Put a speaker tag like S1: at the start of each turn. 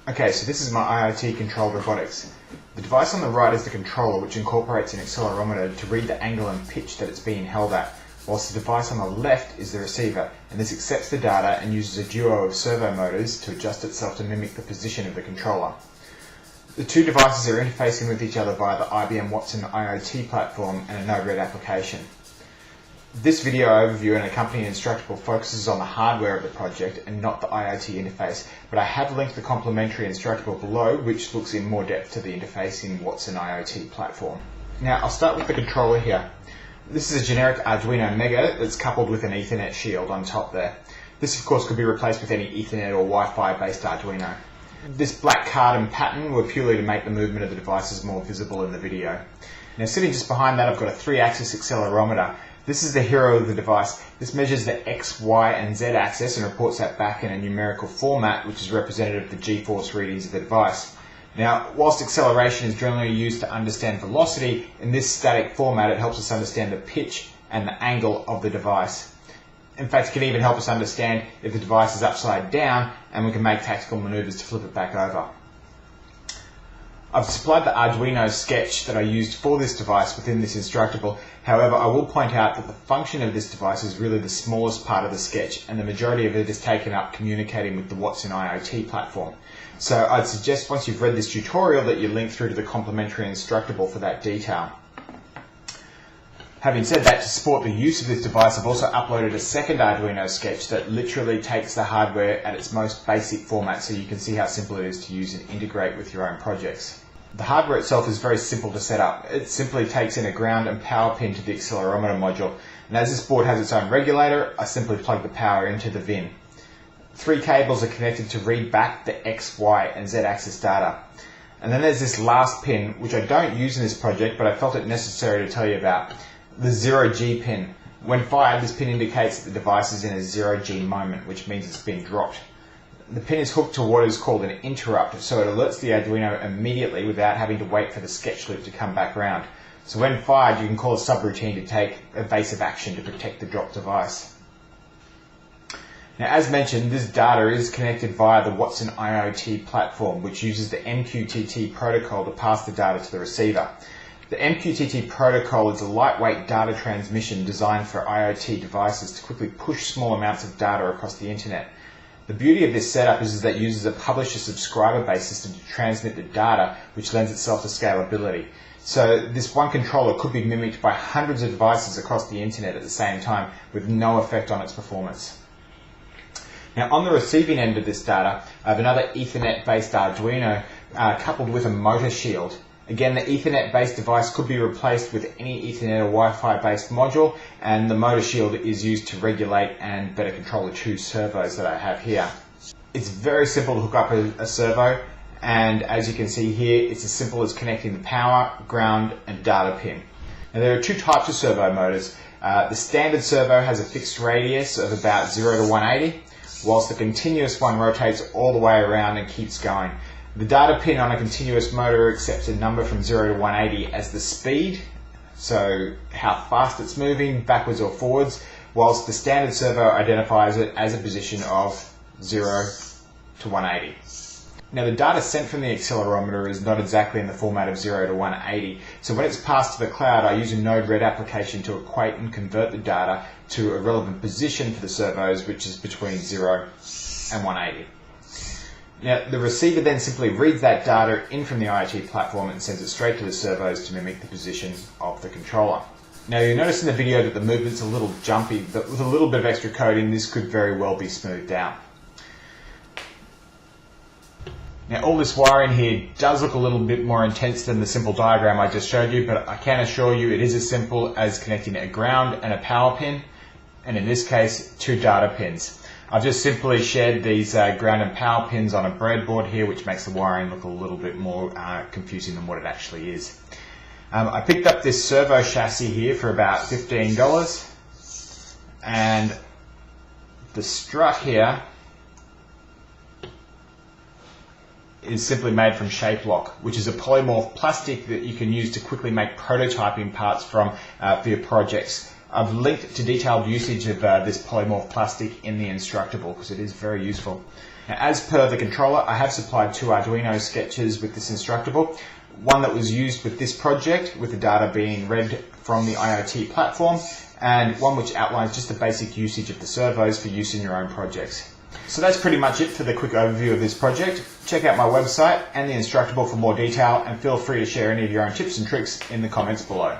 S1: Okay, so this is my IoT controlled robotics. The device on the right is the controller, which incorporates an accelerometer to read the angle and pitch that it's being held at, whilst the device on the left is the receiver, and this accepts the data and uses a duo of servo motors to adjust itself to mimic the position of the controller. The two devices are interfacing with each other via the IBM Watson IoT platform and a Node-RED application. This video overview and accompanying instructable focuses on the hardware of the project and not the IoT interface, but I have linked the complementary instructable below, which looks in more depth to the interfacing Watson IoT platform. Now I'll start with the controller here. This is a generic Arduino Mega that's coupled with an Ethernet shield on top there. This of course could be replaced with any Ethernet or Wi-Fi based Arduino. This black card and pattern were purely to make the movement of the devices more visible in the video. Now sitting just behind that I've got a 3-axis accelerometer. This is the hero of the device. This measures the X, Y and Z axis and reports that back in a numerical format which is representative of the G-force readings of the device. Now, whilst acceleration is generally used to understand velocity, in this static format it helps us understand the pitch and the angle of the device. In fact, it can even help us understand if the device is upside down, and we can make tactical maneuvers to flip it back over. I've supplied the Arduino sketch that I used for this device within this instructable. However, I will point out that the function of this device is really the smallest part of the sketch, and the majority of it is taken up communicating with the Watson IoT platform. So I'd suggest once you've read this tutorial that you link through to the complementary instructable for that detail. Having said that, to support the use of this device, I've also uploaded a second Arduino sketch that literally takes the hardware at its most basic format, so you can see how simple it is to use and integrate with your own projects. The hardware itself is very simple to set up. It simply takes in a ground and power pin to the accelerometer module, and as this board has its own regulator, I simply plug the power into the VIN. 3 cables are connected to read back the X, Y and Z axis data. And then there's this last pin, which I don't use in this project, but I felt it necessary to tell you about. The 0G pin. When fired, this pin indicates that the device is in a 0G moment, which means it's been dropped. The pin is hooked to what is called an interrupt, so it alerts the Arduino immediately without having to wait for the sketch loop to come back round. So when fired, you can call a subroutine to take evasive action to protect the dropped device. Now, as mentioned, this data is connected via the Watson IoT platform, which uses the MQTT protocol to pass the data to the receiver. The MQTT protocol is a lightweight data transmission designed for IoT devices to quickly push small amounts of data across the internet. The beauty of this setup is that it uses a publisher-subscriber-based system to transmit the data, which lends itself to scalability. So this one controller could be mimicked by hundreds of devices across the internet at the same time with no effect on its performance. Now on the receiving end of this data, I have another Ethernet-based Arduino coupled with a motor shield. Again, the Ethernet-based device could be replaced with any Ethernet or Wi-Fi based module, and the motor shield is used to regulate and better control the 2 servos that I have here. It's very simple to hook up a servo, and as you can see here, it's as simple as connecting the power, ground and data pin. Now there are 2 types of servo motors. The standard servo has a fixed radius of about 0 to 180, whilst the continuous one rotates all the way around and keeps going. The data pin on a continuous motor accepts a number from 0 to 180 as the speed, so how fast it's moving, backwards or forwards, whilst the standard servo identifies it as a position of 0 to 180. Now the data sent from the accelerometer is not exactly in the format of 0 to 180, so when it's passed to the cloud I use a Node-RED application to equate and convert the data to a relevant position for the servos, which is between 0 and 180. Now, the receiver then simply reads that data in from the IoT platform and sends it straight to the servos to mimic the position of the controller. Now, you'll notice in the video that the movement's a little jumpy, but with a little bit of extra coding, this could very well be smoothed out. Now, all this wiring here does look a little bit more intense than the simple diagram I just showed you, but I can assure you it is as simple as connecting a ground and a power pin, and in this case, 2 data pins. I've just simply shared these ground and power pins on a breadboard here, which makes the wiring look a little bit more confusing than what it actually is. I picked up this servo chassis here for about $15, and the strut here is simply made from shape lock, which is a polymorph plastic that you can use to quickly make prototyping parts from for your projects. I've linked to detailed usage of this polymorph plastic in the instructable because it is very useful. Now, as per the controller, I have supplied 2 Arduino sketches with this Instructable. One that was used with this project, with the data being read from the IoT platform, and one which outlines just the basic usage of the servos for use in your own projects. So that's pretty much it for the quick overview of this project. Check out my website and the Instructable for more detail, and feel free to share any of your own tips and tricks in the comments below.